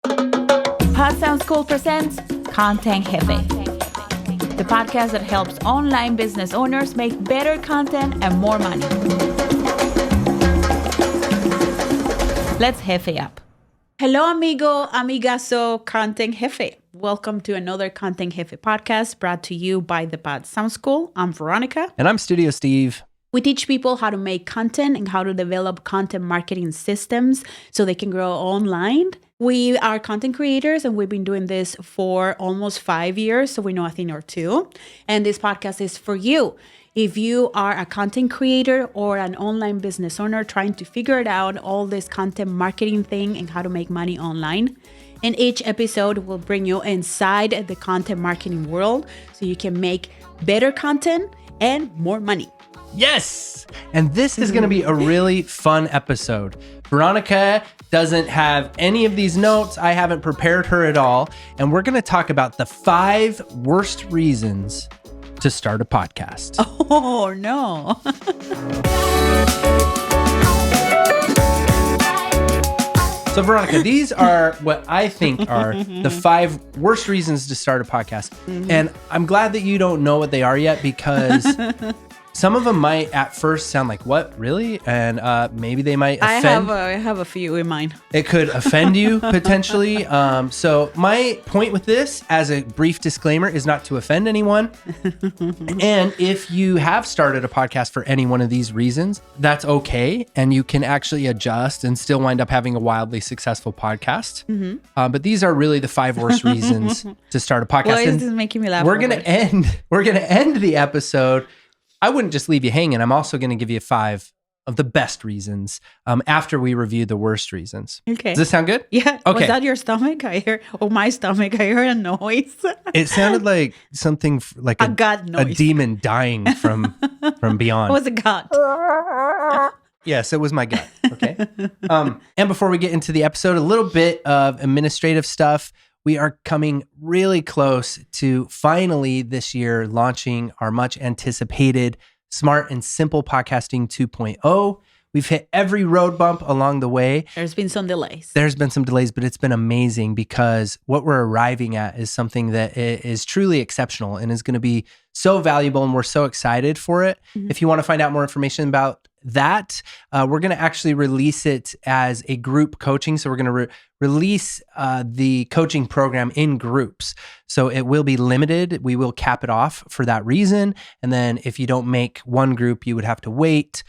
Pod Sound School presents Content Jefe, the podcast that helps online business owners make better content and more money. Let's Jefe up. Hello, amigo, amigazo, Content Jefe. Welcome to another Content Jefe podcast brought to you by the Pod Sound School. I'm Veronica. And I'm Studio Steve. We teach people how to make content and how to develop content marketing systems so they can grow online. We are content creators and we've been doing this for almost 5 years, so we know a thing or two. And this podcast is for you. If you are a content creator or an online business owner trying to figure it out, all this content marketing thing and how to make money online. And each episode will bring you inside the content marketing world so you can make better content and more money. Yes! And this is going to be a really fun episode. Veronica doesn't have any of these notes. I haven't prepared her at all. And we're going to talk about the 5 worst reasons to start a podcast. Oh, no. So, Veronica, these are what I think are the 5 worst reasons to start a podcast. And I'm glad that you don't know what they are yet, because some of them might at first sound like, what, really? And maybe they might offend. I have a few in mind. It could offend you potentially. So my point with this, as a brief disclaimer, is not to offend anyone. And if you have started a podcast for any one of these reasons, that's okay. And you can actually adjust and still wind up having a wildly successful podcast. But these are really the 5 worst reasons to start a podcast. Why is this making me laugh? We're gonna end the episode. I wouldn't just leave you hanging. I'm also going to give you 5 of the best reasons after we review the worst reasons. Okay. Does this sound good? Yeah. Okay. Was that your stomach? My stomach. I heard a noise. It sounded like something like a gut noise. A demon dying from beyond. It was a gut. Yes, it was my gut. Okay. And before we get into the episode, a little bit of administrative stuff. We are coming really close to finally this year launching our much anticipated Smart and Simple Podcasting 2.0. We've hit every road bump along the way. There's been some delays. But it's been amazing, because what we're arriving at is something that is truly exceptional and is going to be so valuable, and we're so excited for it. If you want to find out more information about that, we're going to actually release it as a group coaching. So we're going to release the coaching program in groups. So it will be limited. We will cap it off for that reason. And then if you don't make one group, you would have to wait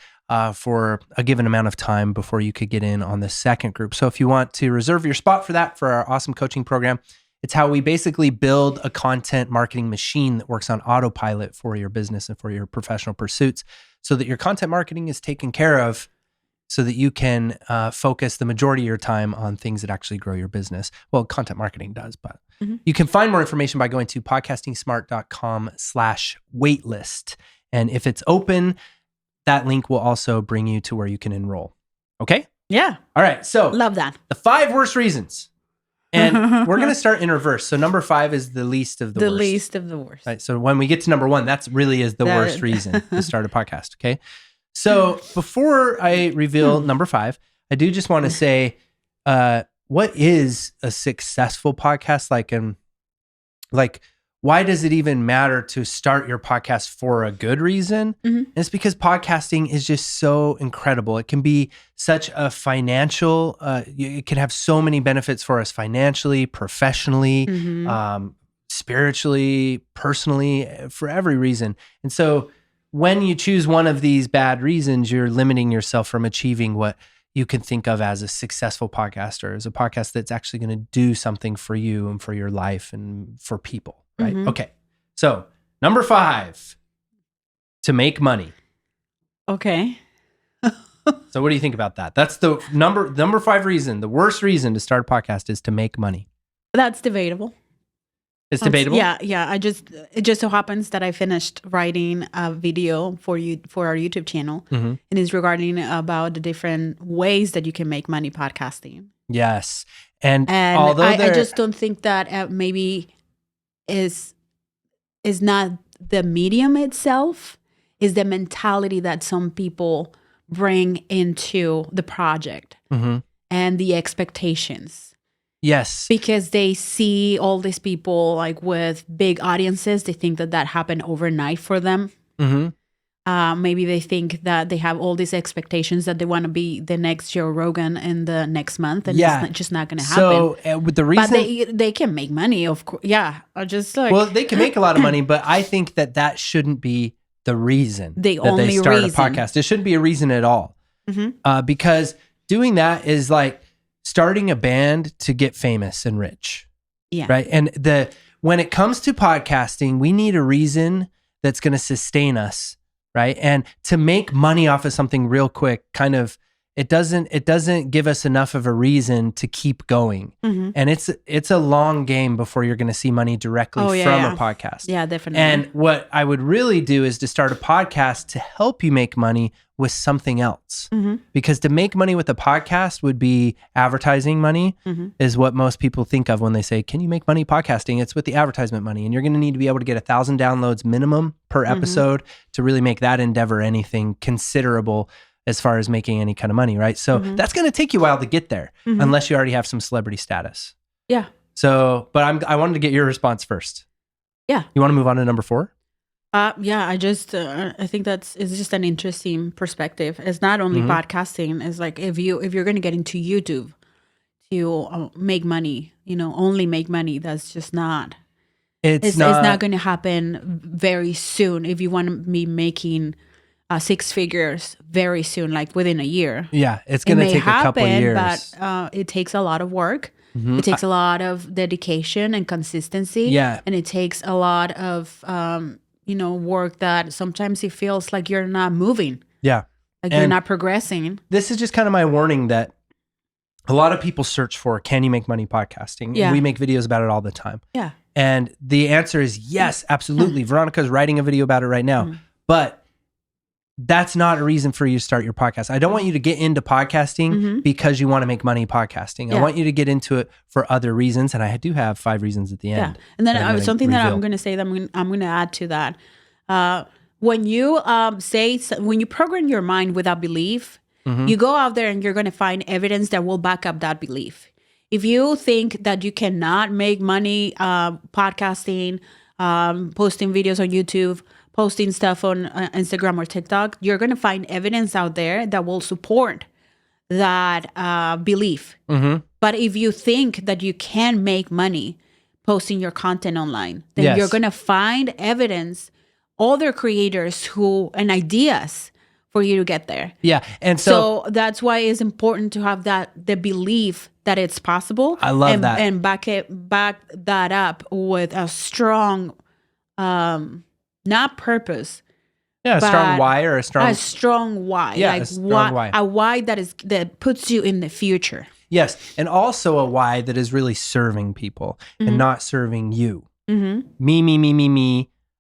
for a given amount of time before you could get in on the second group. So if you want to reserve your spot for that, for our awesome coaching program, it's how we basically build a content marketing machine that works on autopilot for your business and for your professional pursuits, so that your content marketing is taken care of, so that you can focus the majority of your time on things that actually grow your business. Well, content marketing does, but you can find more information by going to podcastingsmart.com/waitlist. And if it's open, that link will also bring you to where you can enroll. Okay? Yeah. All right. So love that. The 5 worst reasons. And we're going to start in reverse. So number 5 is the least of the worst. The least of the worst. Right. So when we get to number 1, that's really is the worst reason to start a podcast. Okay. So before I reveal number 5, I do just want to say, what is a successful podcast? Like, why does it even matter to start your podcast for a good reason? And it's because podcasting is just so incredible. It can be such a financial, it can have so many benefits for us financially, professionally, spiritually, personally, for every reason. And so when you choose one of these bad reasons, you're limiting yourself from achieving what you can think of as a successful podcaster, as a podcast that's actually going to do something for you and for your life and for people. Right. Okay. So number 5, to make money. Okay. So what do you think about that? That's the number 5 reason. The worst reason to start a podcast is to make money. That's debatable. It's debatable. Yeah. It just so happens that I finished writing a video for our YouTube channel, and it's regarding about the different ways that you can make money podcasting. Yes, and although I just don't think that maybe is not the medium itself, is the mentality that some people bring into the project and the expectations. Yes. Because they see all these people like with big audiences. They think that happened overnight for them. Maybe they think that they have all these expectations that they want to be the next Joe Rogan in the next month, and it's just not going to happen. So with the reason, but they can make money, of course. Yeah, just like well, they can make a lot of money, but I think that shouldn't be the reason the that only they start reason. a podcast. It shouldn't be a reason at all, because doing that is like starting a band to get famous and rich. Yeah, right. And when it comes to podcasting, we need a reason that's going to sustain us. Right. And to make money off of something real quick, kind of, it doesn't give us enough of a reason to keep going. And it's a long game before you're going to see money directly from a podcast. Yeah, definitely. And what I would really do is to start a podcast to help you make money with something else. Because to make money with a podcast would be advertising money, is what most people think of when they say, can you make money podcasting? It's with the advertisement money. And you're going to need to be able to get 1,000 downloads minimum per episode to really make that endeavor anything considerable as far as making any kind of money, right? So that's going to take you a while to get there, unless you already have some celebrity status. Yeah. So, but I wanted to get your response first. Yeah. You want to move on to number 4? Yeah, I just I think it's just an interesting perspective. It's not only podcasting. It's like if you're going to get into YouTube to make money, only make money. That's just not. It's not going to happen very soon. If you want to be making 6 figures very soon, like within a year. Yeah, it's going to take a couple of years, but it takes a lot of work. It takes a lot of dedication and consistency. Yeah, and it takes a lot of work that sometimes it feels like you're not moving. Yeah. Like you're not progressing. This is just kind of my warning that a lot of people search for, can you make money podcasting? Yeah. And we make videos about it all the time. Yeah. And the answer is yes, absolutely. Veronica's writing a video about it right now. But that's not a reason for you to start your podcast. I don't want you to get into podcasting because you want to make money podcasting. I want you to get into it for other reasons. And I do have 5 reasons at the end. Yeah. And then something that I'm going to say that I'm going to add to that. When you when you program your mind without belief, you go out there and you're going to find evidence that will back up that belief. If you think that you cannot make money podcasting, posting videos on YouTube, posting stuff on Instagram or TikTok, you're going to find evidence out there that will support that belief. But if you think that you can make money posting your content online, then you're going to find evidence, other creators and ideas for you to get there. Yeah. And so that's why it's important to have the belief that it's possible. I love that. And back that up with a strong, not purpose. Yeah, a strong why or a strong why. Yeah, like a strong why. A why that puts you in the future. Yes, and also a why that is really serving people and not serving you. Me,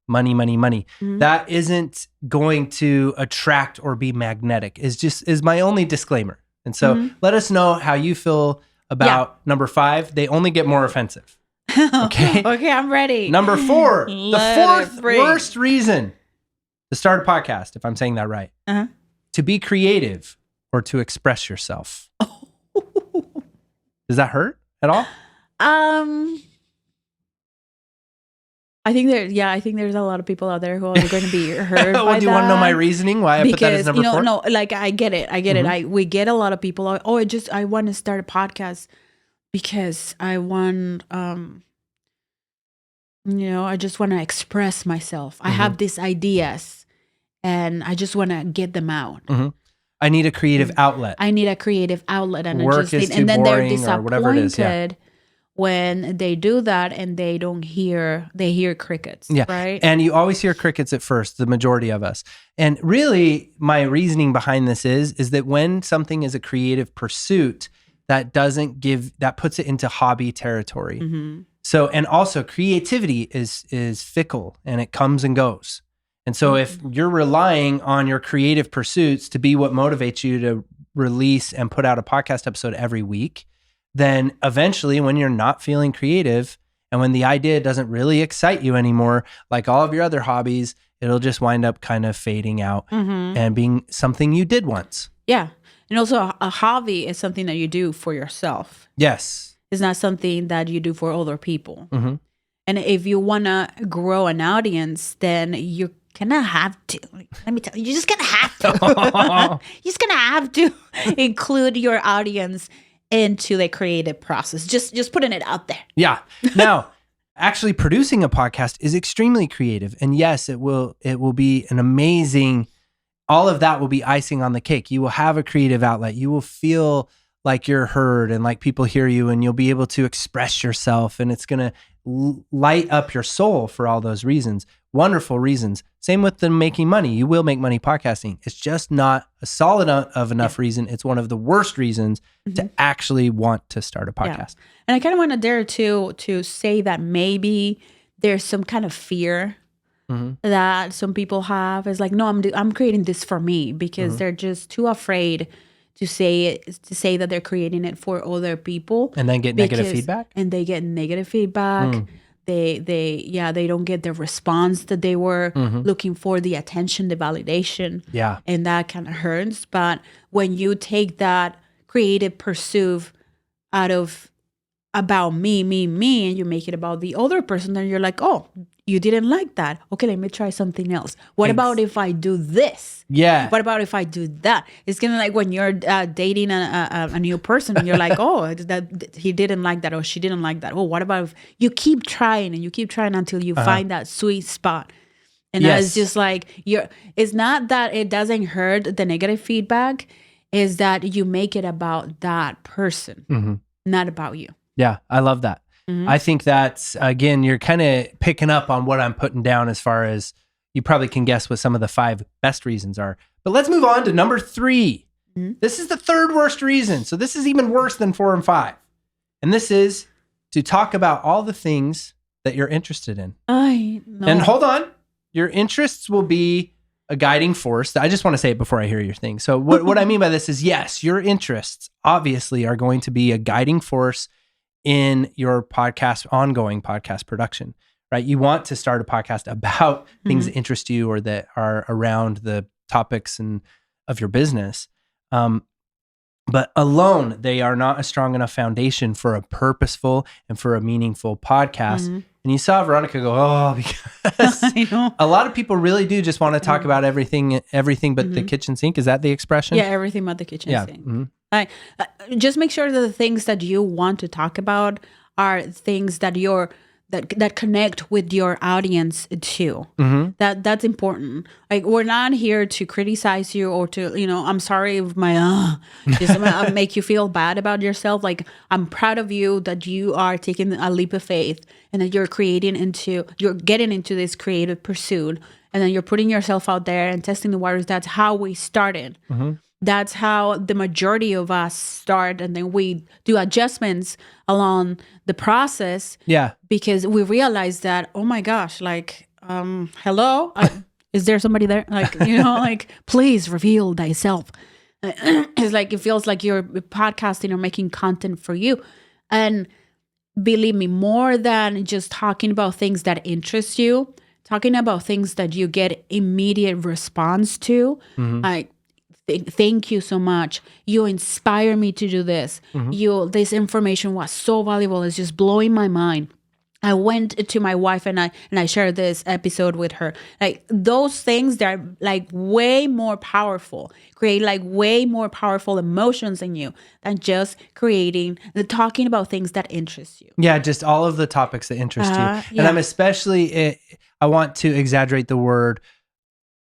money, money, money. That isn't going to attract or be magnetic. Is my only disclaimer. And so let us know how you feel about number 5. They only get more offensive. Okay. Okay, I'm ready. Number 4, the 4th worst reason to start a podcast, if I'm saying that right, to be creative or to express yourself. Does that hurt at all? I think there's a lot of people out there who are going to be hurt. Well, do you want to know my reasoning why I put that as number 4? No, like I get it. We get a lot of people. I want to start a podcast because I want, I just want to express myself. I have these ideas, and I just want to get them out. I need a creative outlet. And work is too then boring they're disappointed or whatever it is. Yeah. When they do that and they hear crickets. Yeah. Right. And you always hear crickets at first, the majority of us. And really my reasoning behind this is that when something is a creative pursuit, that puts it into hobby territory. So, and also creativity is fickle and it comes and goes. And so if you're relying on your creative pursuits to be what motivates you to release and put out a podcast episode every week, then eventually when you're not feeling creative and when the idea doesn't really excite you anymore, like all of your other hobbies, it'll just wind up kind of fading out and being something you did once. Yeah. And also a hobby is something that you do for yourself. Yes. It's not something that you do for other people. Mm-hmm. And if you want to grow an audience, then you're gonna have to. Let me tell you, you're just gonna have to. You're just gonna have to include your audience into the creative process. Just putting it out there. Yeah. Now, actually producing a podcast is extremely creative. And yes, it will be an amazing, all of that will be icing on the cake. You will have a creative outlet. You will feel like you're heard and like people hear you, and you'll be able to express yourself, and it's going to light up your soul for all those reasons. Wonderful reasons. Same with the making money. You will make money podcasting. It's just not a solid of enough reason. It's one of the worst reasons to actually want to start a podcast. Yeah. And I kind of want to dare to say that maybe there's some kind of fear that some people have. It's like, no, I'm creating this for me, because they're just too afraid to say that they're creating it for other people, and then get negative feedback. And they get negative feedback. They don't get the response that they were looking for, the attention, the validation. Yeah. And that kind of hurts. But when you take that creative pursuit out of about me, and you make it about the other person, then you're like, oh, you didn't like that. Okay, let me try something else. What about if I do this? Yeah. What about if I do that? It's kind of like when you're dating a new person, and you're like, oh, that he didn't like that, or she didn't like that. Oh, what about if you keep trying and you keep trying until you find that sweet spot? And it's just like, it's not that it doesn't hurt, the negative feedback, is that you make it about that person, not about you. Yeah, I love that. I think that's, again, you're kind of picking up on what I'm putting down as far as you probably can guess what some of the 5 best reasons are. But let's move on to number 3. This is the 3rd worst reason. So this is even worse than 4 and 5. And this is to talk about all the things that you're interested in. I know. And hold on, your interests will be a guiding force. I just want to say it before I hear your thing. So what I mean by this is, yes, your interests obviously are going to be a guiding force in your ongoing podcast production, right? You want to start a podcast about things that interest you or that are around the topics of your business. But alone, they are not a strong enough foundation for a purposeful and for a meaningful podcast. And you saw Veronica go, oh, because I know. A lot of people really do just want to talk about everything but the kitchen sink. Is that the expression? Yeah, everything but the kitchen sink. Just make sure that the things that you want to talk about are things that that connect with your audience too. That's important. Like, we're not here to criticize you or to, I'm sorry if my just make you feel bad about yourself. Like, I'm proud of you that you are taking a leap of faith and that you're getting into this creative pursuit, and then you're putting yourself out there and testing the waters. That's how we started. That's how the majority of us start, and then we do adjustments along the process. Yeah, because we realize that, oh my gosh, like, hello, is there somebody there? Like, like, please reveal thyself. It's like, it feels like you're podcasting or making content for you, and believe me, more than just talking about things that interest you, talking about things that you get immediate response to, like, thank you so much. You inspire me to do this. This information was so valuable. It's just blowing my mind. I went to my wife and I shared this episode with her. Like, those things that are like way more powerful, create like way more powerful emotions in you than just talking about things that interest you. Yeah, just all of the topics that interest you. And I'm especially, I want to exaggerate the word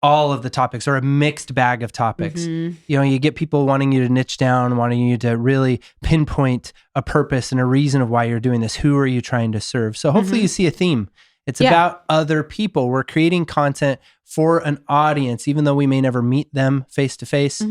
all of the topics, or a mixed bag of topics. You get people wanting you to niche down, wanting you to really pinpoint a purpose and a reason of why you're doing this. Who are you trying to serve? So hopefully you see a theme. It's about other people. We're creating content for an audience, even though we may never meet them face to face.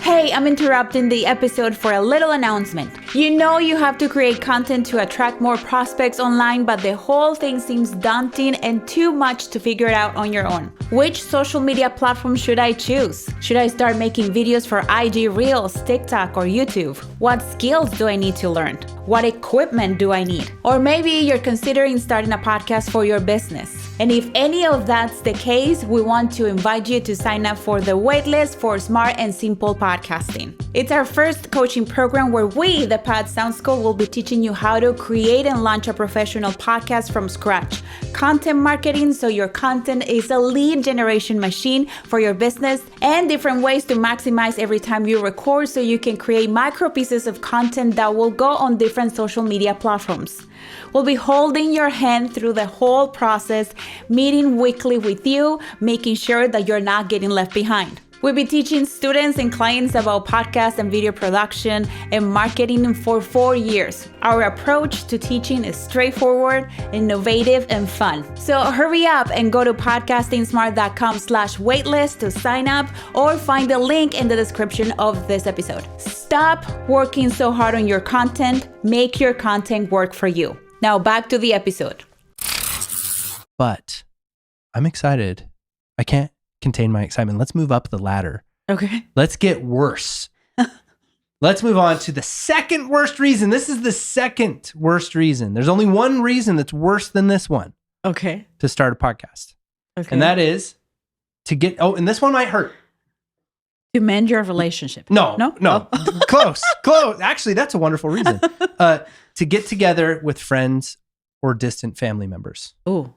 Hey, I'm interrupting the episode for a little announcement. You know you have to create content to attract more prospects online, but the whole thing seems daunting and too much to figure it out on your own. Which social media platform should I choose? Should I start making videos for IG Reels, TikTok, or YouTube? What skills do I need to learn? What equipment do I need? Or maybe you're considering starting a podcast for your business. And if any of that's the case, we want to invite you to sign up for the waitlist for Smart and Simple Podcasting. It's our first coaching program where we, the Path Sound School will be teaching you how to create and launch a professional podcast from scratch. Content marketing, so your content is a lead generation machine for your business, and different ways to maximize every time you record so you can create micro pieces of content that will go on different social media platforms. We'll be holding your hand through the whole process, meeting weekly with you, making sure that you're not getting left behind. We'll be teaching students and clients about podcast and video production and marketing for 4 years. Our approach to teaching is straightforward, innovative, and fun. So hurry up and go to podcastingsmart.com/waitlist to sign up, or find the link in the description of this episode. Stop working so hard on your content. Make your content work for you. Now back to the episode. But I'm excited. I can't contain my excitement. Let's move up the ladder. Okay. Let's get worse. Let's move on to the second worst reason. This is the second worst reason. There's only one reason that's worse than this one. Okay. To start a podcast. Okay. And that is to get, and this one might hurt. To mend your relationship. No. Oh. Close. Actually, that's a wonderful reason. To get together with friends or distant family members. Oh.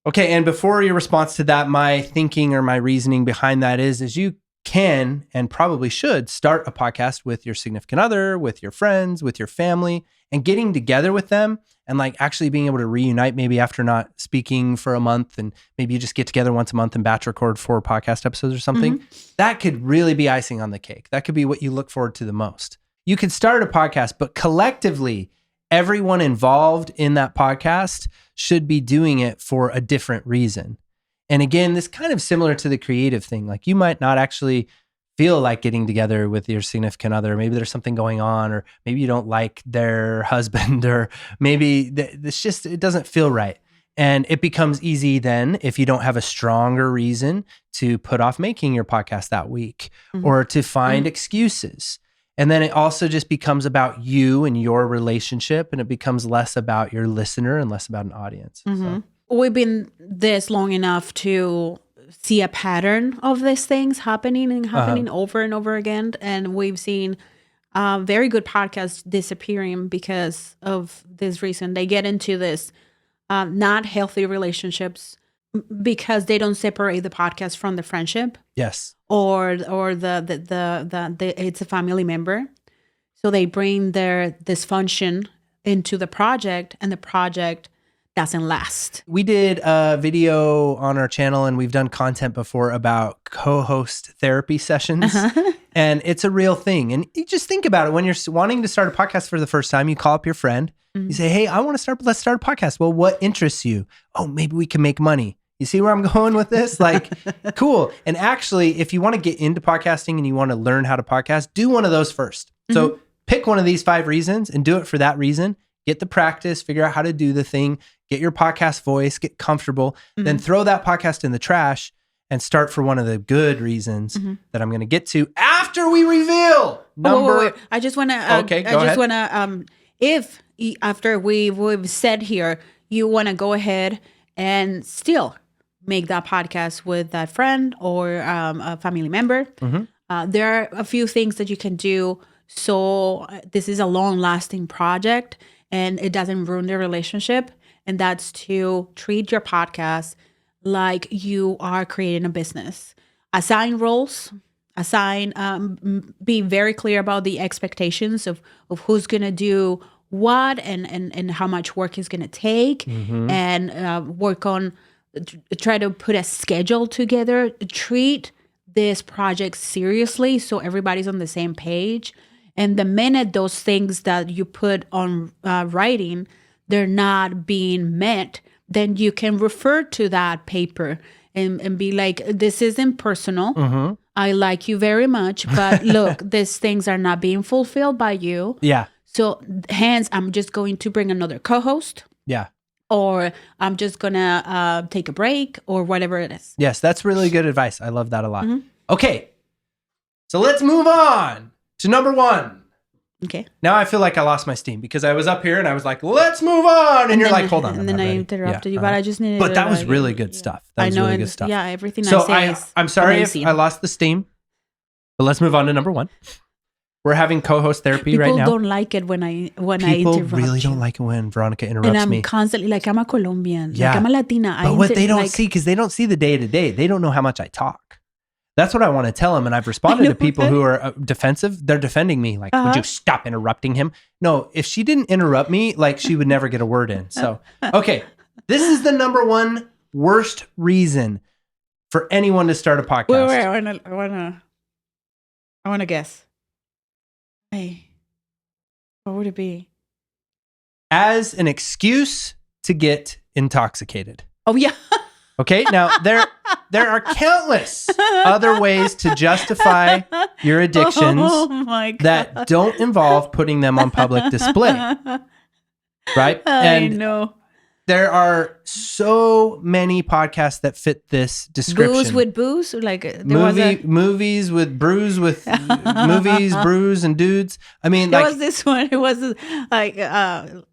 Okay, and before your response to that, my thinking or my reasoning behind that is you can and probably should start a podcast with your significant other, with your friends, with your family, and getting together with them and like actually being able to reunite maybe after not speaking for a month, and maybe you just get together once a month and batch record 4 podcast episodes or something. That could really be icing on the cake. That could be what you look forward to the most. You could start a podcast, but collectively, everyone involved in that podcast should be doing it for a different reason. And again, this kind of similar to the creative thing. Like you might not actually feel like getting together with your significant other. Maybe there's something going on, or maybe you don't like their husband, or maybe it doesn't feel right. And it becomes easy then if you don't have a stronger reason to put off making your podcast that week or to find excuses. And then it also just becomes about you and your relationship, and it becomes less about your listener and less about an audience. So. We've been this long enough to see a pattern of these things happening over and over again. And we've seen very good podcasts disappearing because of this reason. They get into this not healthy relationships because they don't separate the podcast from the friendship. Yes. Or it's a family member. So they bring their dysfunction into the project, and the project doesn't last. We did a video on our channel, and we've done content before about co-host therapy sessions. And it's a real thing. And you just think about it. When you're wanting to start a podcast for the first time, you call up your friend. You say, hey, let's start a podcast. Well, what interests you? Oh, maybe we can make money. You see where I'm going with this? Like, cool. And actually, if you want to get into podcasting and you want to learn how to podcast, do one of those first. So pick one of these 5 reasons and do it for that reason. Get the practice, figure out how to do the thing, get your podcast voice, get comfortable, then throw that podcast in the trash and start for one of the good reasons that I'm going to get to after we reveal number. Wait. I just want to, if after we've said here, you want to go ahead and still make that podcast with that friend or a family member. There are a few things that you can do. So this is a long-lasting project and it doesn't ruin the relationship. And that's to treat your podcast like you are creating a business. Assign roles. Be very clear about the expectations of who's going to do what and how much work is going to take, and try to put a schedule together. Treat this project seriously so everybody's on the same page. And the minute those things that you put on writing, they're not being met, then you can refer to that paper and be like, this isn't personal. I like you very much, but look, these things are not being fulfilled by you. Yeah. So hence, I'm just going to bring another co-host. Yeah. Or I'm just going to take a break or whatever it is. Yes, that's really good advice. I love that a lot. Okay. So let's move on to number 1. Okay. Now I feel like I lost my steam because I was up here and I was like, let's move on. And you're like, hold on. And then I interrupted you, but I just needed But that was really good stuff. That was really good stuff. Yeah, everything so I say is I'm sorry amazing. if I lost the steam, but let's move on to number 1. We're having co-host therapy People right now. don't like it when I People interrupt really you. don't like it when Veronica interrupts And I'm me. constantly like, I'm a Colombian. Yeah. Like, I'm a Latina. But what they don't see, because they don't see the day-to-day, they don't know how much I talk. That's what I want to tell them. And I've responded to people who are defensive. They're defending me. Like, would you stop interrupting him? No, if she didn't interrupt me, like, she would never get a word in. So, okay. This is the number one worst reason for anyone to start a podcast. Wait, I wanna guess. Hey, what would it be? As an excuse to get intoxicated. Oh yeah. Okay, now there are countless other ways to justify your addictions that don't involve putting them on public display. Right? I know. There are so many podcasts that fit this description. Booze with booze? Like movies with brews with movies, brews, and dudes. I mean, there was this one. It was like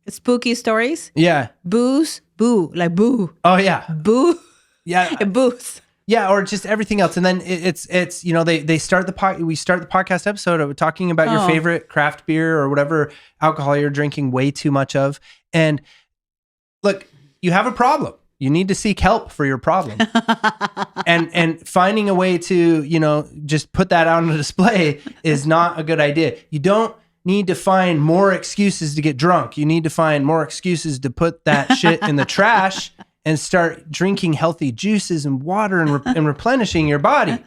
spooky stories. Yeah. Booze, boo, like boo. Oh yeah. Boo. Yeah. Booze. Yeah, or just everything else. And then it's they start we start the podcast episode of talking about your favorite craft beer or whatever alcohol you're drinking way too much of. And look, you have a problem. You need to seek help for your problem. and finding a way to, just put that out on display is not a good idea. You don't need to find more excuses to get drunk. You need to find more excuses to put that shit in the trash and start drinking healthy juices and water and replenishing your body.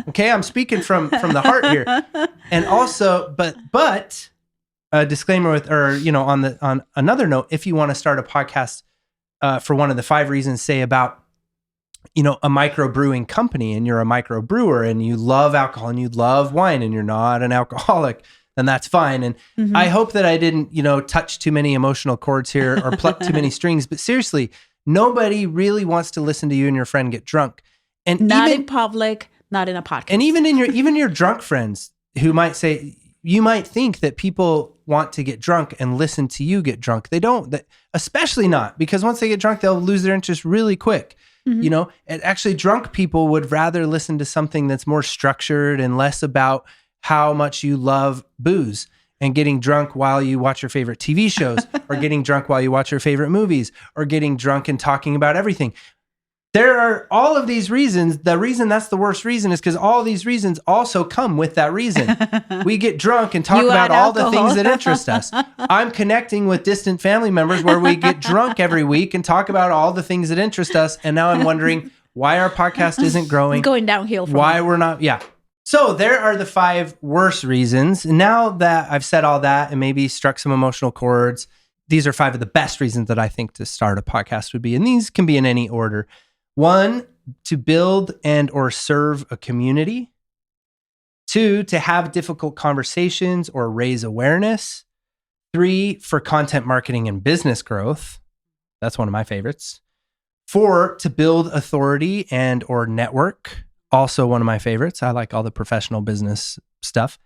Okay, I'm speaking from the heart here. And also, but a disclaimer on another note, if you want to start a podcast for one of the 5 reasons, say about a microbrewing company, and you're a microbrewer and you love alcohol and you love wine and you're not an alcoholic, then that's fine. And I hope that I didn't touch too many emotional chords here or pluck too many strings. But seriously, nobody really wants to listen to you and your friend get drunk, and not even in public, not in a podcast, and even in your drunk friends who might say, you might think that people want to get drunk and listen to you get drunk. They don't, especially not, because once they get drunk, they'll lose their interest really quick. And actually drunk people would rather listen to something that's more structured and less about how much you love booze and getting drunk while you watch your favorite TV shows or getting drunk while you watch your favorite movies or getting drunk and talking about everything. There are all of these reasons. The reason that's the worst reason is because all these reasons also come with that reason. We get drunk and talk about all the things that interest us. I'm connecting with distant family members where we get drunk every week and talk about all the things that interest us. And now I'm wondering why our podcast isn't growing. It's going downhill. Why we're not. Yeah. So there are the 5 worst reasons. Now that I've said all that and maybe struck some emotional chords, these are 5 of the best reasons that I think to start a podcast would be. And these can be in any order. 1, to build and or serve a community. 2, to have difficult conversations or raise awareness. 3, for content marketing and business growth. That's one of my favorites. 4, to build authority and or network. Also one of my favorites. I like all the professional business stuff.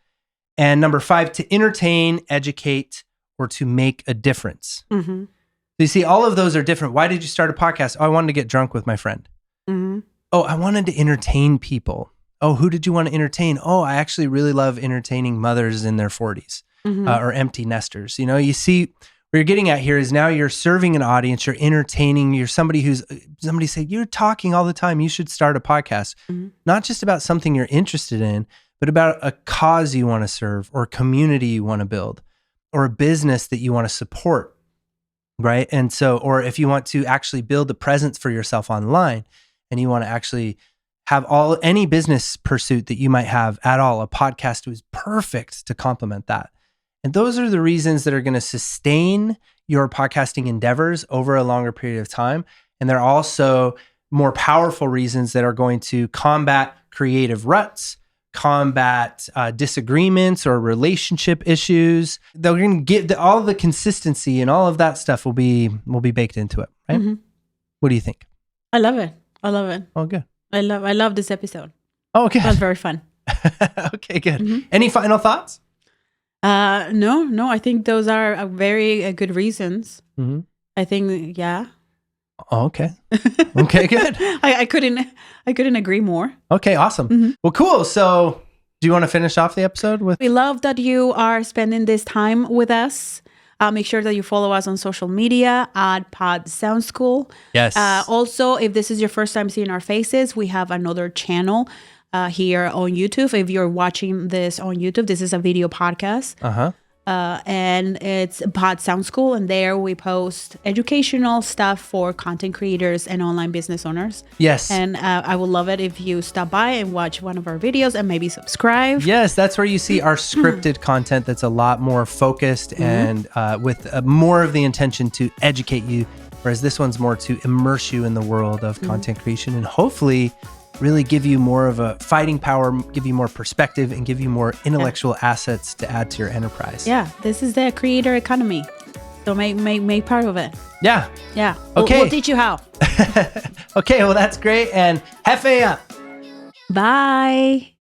And number 5, to entertain, educate, or to make a difference. So you see, all of those are different. Why did you start a podcast? Oh, I wanted to get drunk with my friend. Oh, I wanted to entertain people. Oh, who did you want to entertain? Oh, I actually really love entertaining mothers in their 40s or empty nesters. You see, what you're getting at here is now you're serving an audience, you're entertaining, you're somebody said, you're talking all the time, you should start a podcast. Not just about something you're interested in, but about a cause you want to serve or a community you want to build or a business that you want to support. Right. And so, or if you want to actually build a presence for yourself online and you want to actually have any business pursuit that you might have at all, a podcast was perfect to complement that. And those are the reasons that are going to sustain your podcasting endeavors over a longer period of time. And they're also more powerful reasons that are going to combat creative ruts, combat disagreements or relationship issues. They're going to give all the consistency and all of that stuff will be baked into it, right? What do you think? I love it. Oh, good. I love this episode. Oh, okay. It was very fun. Okay, good. Any final thoughts? No. I think those are very good reasons. I think, yeah. Oh, okay. Okay, good. I couldn't agree more. Okay, awesome. Well, cool. So Do you want to finish off the episode with? We love that you are spending this time with us. Make sure that you follow us on social media at Pod Sound School. Yes. Also, if this is your first time seeing our faces, we have another channel here on YouTube. If you're watching this on YouTube, this is a video podcast. And it's Pod Sound School, and there we post educational stuff for content creators and online business owners. Yes. And I would love it if you stop by and watch one of our videos and maybe subscribe. Yes, that's where you see our scripted content that's a lot more focused and with more of the intention to educate you, whereas this one's more to immerse you in the world of content creation and hopefully really give you more of a fighting power, give you more perspective, and give you more intellectual assets to add to your enterprise. Yeah, this is the creator economy. So make part of it. Yeah. Yeah. Okay. We'll teach you how. Okay, well, that's great. And Jefe up. Bye.